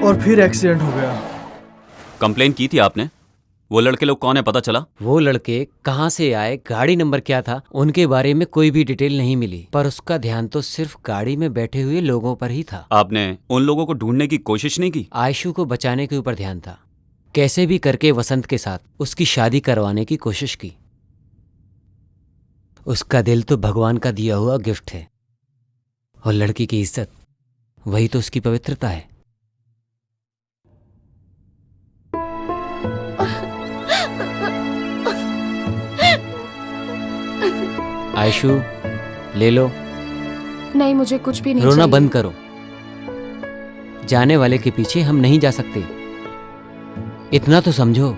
और फिर एक्सीडेंट हो गया। कंप्लेन की थी आपने? वो लड़के लोग कौन है पता चला? वो लड़के कहाँ से आए, गाड़ी नंबर क्या था, उनके बारे में कोई भी डिटेल नहीं मिली, पर उसका ध्यान तो सिर्फ गाड़ी में बैठे हुए लोगों पर ही था। आपने उन लोगों को ढूंढने की कोशिश नहीं की? आयशु को बचाने के ऊपर ध्यान था। कैसे भी करके वसंत के साथ उसकी शादी करवाने की कोशिश की। उसका दिल तो भगवान का दिया हुआ गिफ्ट है, और लड़की की इज्जत वही तो उसकी पवित्रता है। आयशु, ले लो। नहीं, मुझे कुछ भी नहीं रोना चाहिए। बंद करो। जाने वाले के पीछे हम नहीं जा सकते, इतना तो समझो।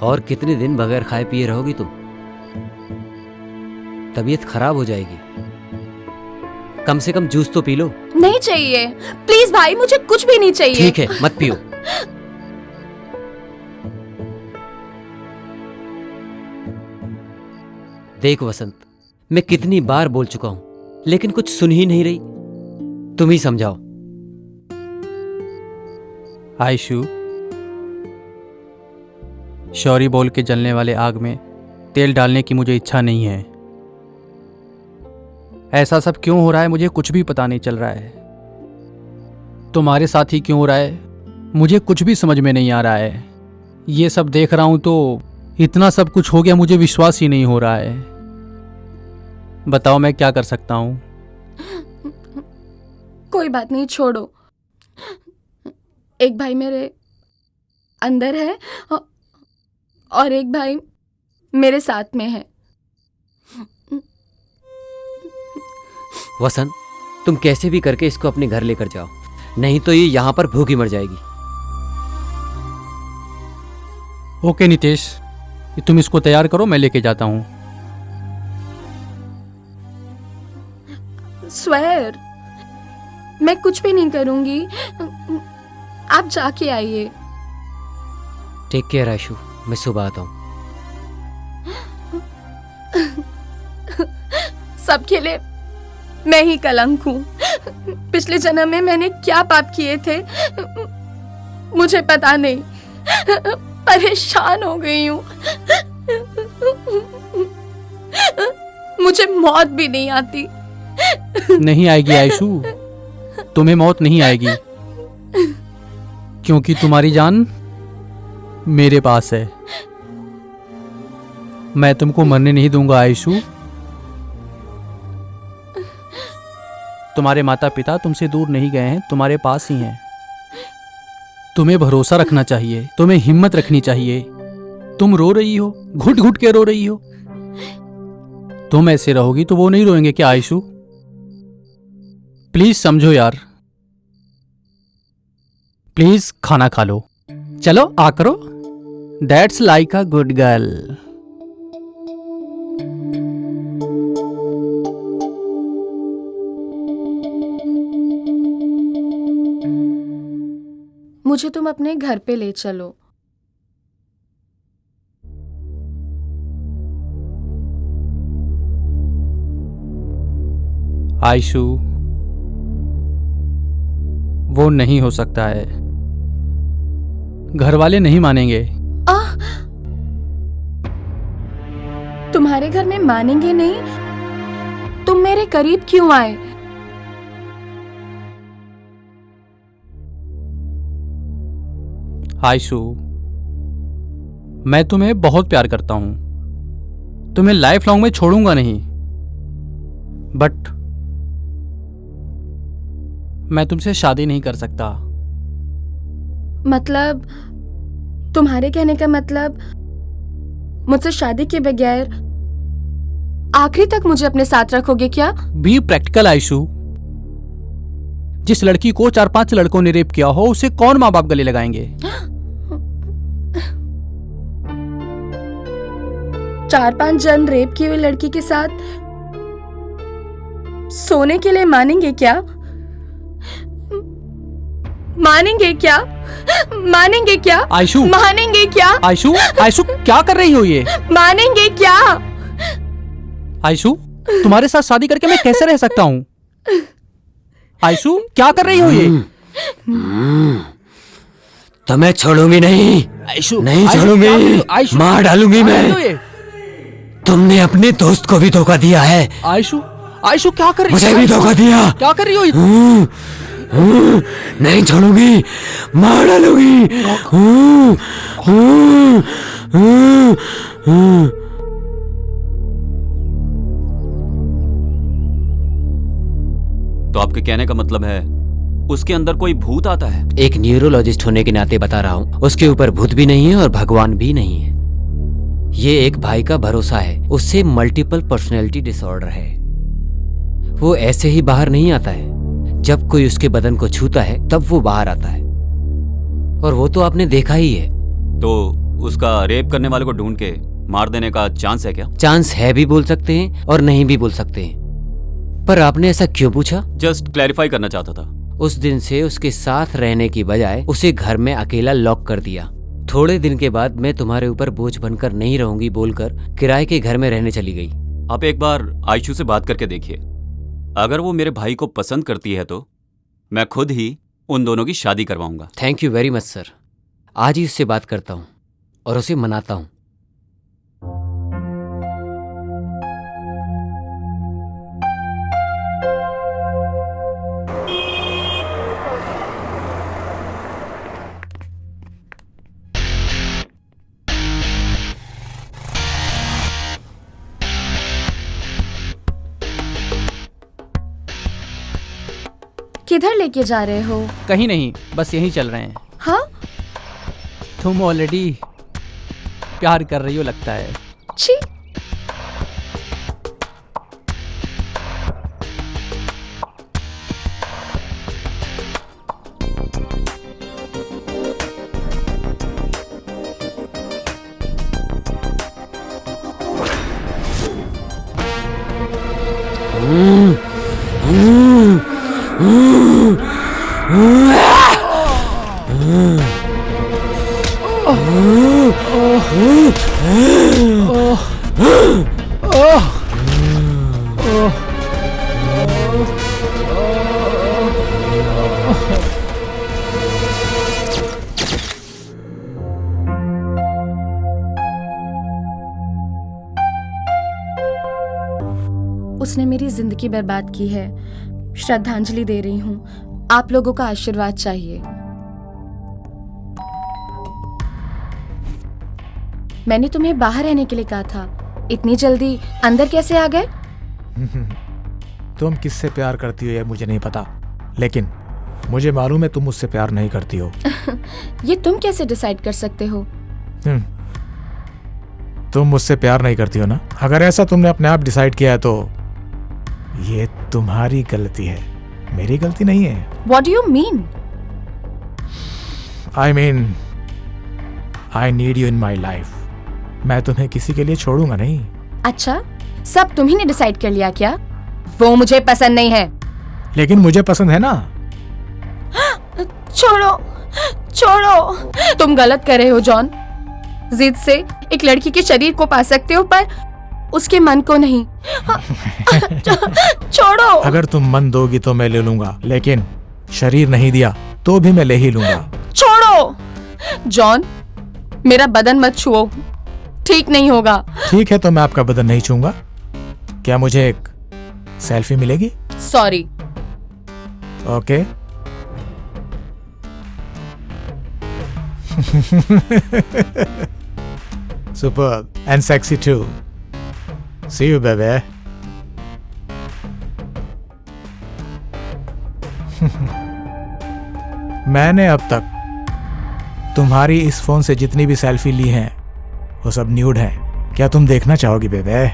और कितने दिन बगैर खाए पिए रहोगी तुम? तबीयत खराब हो जाएगी। कम से कम जूस तो पी लो। नहीं चाहिए, प्लीज भाई, मुझे कुछ भी नहीं चाहिए। ठीक है, मत पियो। देख वसंत, मैं कितनी बार बोल चुका हूं, लेकिन कुछ सुन ही नहीं रही। तुम ही समझाओ। आयशु, शौरी बोल के जलने वाले आग में तेल डालने की मुझे इच्छा नहीं है। ऐसा सब क्यों हो रहा है मुझे कुछ भी पता नहीं चल रहा है। तुम्हारे साथ ही क्यों हो रहा है मुझे कुछ भी समझ में नहीं आ रहा है। ये सब देख रहा हूं तो इतना सब कुछ हो गया, मुझे विश्वास ही नहीं हो रहा है। बताओ मैं क्या कर सकता हूं? कोई बात नहीं, छोड़ो। एक भाई मेरे अंदर है और एक भाई मेरे साथ में है। वसंत, तुम कैसे भी करके इसको अपने घर लेकर जाओ, नहीं तो ये यहां पर भूखी मर जाएगी। ओके नितेश, तुम इसको तैयार करो, मैं लेके जाता हूं। स्वेर, मैं कुछ भी नहीं करूंगी, आप जाके आइए। टेक केयर आयशु, मैं सुबह आता हूं। सबके लिए मैं ही कलंक हूं। पिछले जन्म में मैंने क्या पाप किए थे मुझे पता नहीं। परेशान हो गई हूं। मुझे मौत भी नहीं आती। नहीं आएगी आयशु, तुम्हें मौत नहीं आएगी, क्योंकि तुम्हारी जान मेरे पास है। मैं तुमको मरने नहीं दूंगा आयशु। तुम्हारे माता पिता तुमसे दूर नहीं गए हैं, तुम्हारे पास ही हैं। तुम्हें भरोसा रखना चाहिए, तुम्हें हिम्मत रखनी चाहिए। तुम रो रही हो, घुट घुट के रो रही हो। तुम ऐसे रहोगी तो वो नहीं रोएंगे क्या आयशु? प्लीज समझो यार, प्लीज खाना खा लो। चलो आ करो। That's like a good girl. मुझे तुम अपने घर पे ले चलो। आयशु, वो नहीं हो सकता है। घर वाले नहीं मानेंगे। तुम्हारे घर में मानेंगे नहीं? तुम मेरे करीब क्यों आए? आयशु, मैं तुम्हें बहुत प्यार करता हूं, तुम्हें लाइफ लॉन्ग में छोड़ूंगा नहीं, बट मैं तुमसे शादी नहीं कर सकता। मतलब तुम्हारे कहने का मतलब मुझसे शादी के बगैर आखिरी तक मुझे अपने साथ रखोगे क्या? Be practical Aishu. जिस लड़की को 4-5 लड़कों ने रेप किया हो उसे कौन माँ बाप गले लगाएंगे? 4-5 जन रेप की हुई लड़की के साथ सोने के लिए मानेंगे क्या? मानेंगे क्या? मानेंगे क्या? आयशु, मानेंगे क्या? आयशु, आयशु क्या कर रही हो ये? मानेंगे क्या? आयशु, तुम्हारे साथ शादी करके मैं कैसे रह सकता हूँ? आयशु क्या कर रही हो ये? तो मैं छोड़ूंगी नहीं, आयशु, नहीं आयशु, छोड़ूंगी, क्या कर रही हो? आयशु, मार डालूंगी क्या कर रही हो मैं। ये? तुमने अपने दोस्त को भी धोखा दिया है, आयशु, आयशु क्या कर रही हो? मुझे भी आयशु, धोखा दिया। क्या कर रही हो? नहीं छोड़ूंगी, मार डालूंगी। तो आपके कहने का मतलब है उसके अंदर कोई भूत आता है? एक न्यूरोलॉजिस्ट होने के नाते बता रहा हूँ, उसके ऊपर भूत भी नहीं है और भगवान भी नहीं है। ये एक भाई का भरोसा है, उससे मल्टीपल पर्सनैलिटी डिसऑर्डर है। वो ऐसे ही बाहर नहीं आता है, जब कोई उसके बदन को छूता है तब वो बाहर आता है। और वो तो आपने देखा ही है। तो उसका रेप करने वाले को ढूंढ के मार देने का चांस है क्या? चांस है भी बोल सकते हैं और नहीं भी बोल सकते हैं। पर आपने ऐसा क्यों पूछा? जस्ट क्लैरिफाई करना चाहता था। उस दिन से उसके साथ रहने की बजाय उसे घर में अकेला लॉक कर दिया। थोड़े दिन के बाद मैं तुम्हारे ऊपर बोझ बनकर नहीं रहूंगी बोलकर किराए के घर में रहने चली गई। आप एक बार आयशु से बात करके देखिए, अगर वो मेरे भाई को पसंद करती है तो मैं खुद ही उन दोनों की शादी करवाऊंगा। Thank you very much sir. आज ही उससे बात करता हूँ और उसे मनाता हूँ। किधर लेके जा रहे हो? कहीं नहीं, बस यहीं चल रहे हैं। हाँ? तुम ऑलरेडी प्यार कर रही हो लगता है। छी। उसने मेरी जिंदगी बर्बाद की है। श्रद्धांजलि दे रही हूँ। आप लोगों का आशीर्वाद चाहिए। मैंने तुम्हें बाहर रहने के लिए कहा था, इतनी जल्दी अंदर कैसे आ गए? तुम किससे प्यार करती हो ये मुझे नहीं पता, लेकिन मुझे मालूम है तुम मुझसे प्यार नहीं करती हो। ये तुम कैसे डिसाइड कर सकते हो? तुम मुझसे प्यार नहीं करती हो ना? अगर ऐसा तुमने अपने आप डिसाइड किया है तो ये तुम्हारी गलती है, मेरी गलती नहीं है। What do you mean? I mean, I need you in my life. मैं तुम्हें किसी के लिए छोड़ूंगा नहीं। अच्छा, सब तुम्ही ने डिसाइड कर लिया क्या? वो मुझे पसंद नहीं है। लेकिन मुझे पसंद है ना। छोड़ो, छोड़ो। तुम गलत कर रहे हो जॉन। जिद से एक लड़की के शरीर को पा सकते हो पर उसके मन को नहीं। छोड़ो। अगर तुम मन दोगी तो मैं ले लूंगा, लेकिन शरीर नहीं दिया तो भी मैं ले ही लूंगा। छोड़ो जॉन, मेरा बदन मत छुओ, ठीक नहीं होगा। ठीक है, तो मैं आपका बदन नहीं छूंगा। क्या मुझे एक सेल्फी मिलेगी? Sorry. Okay. Superb and sexy too. See you, baby. मैंने अब तक तुम्हारी इस फोन से जितनी भी सेल्फी ली हैं वो सब न्यूड हैं। क्या तुम देखना चाहोगी बेबे?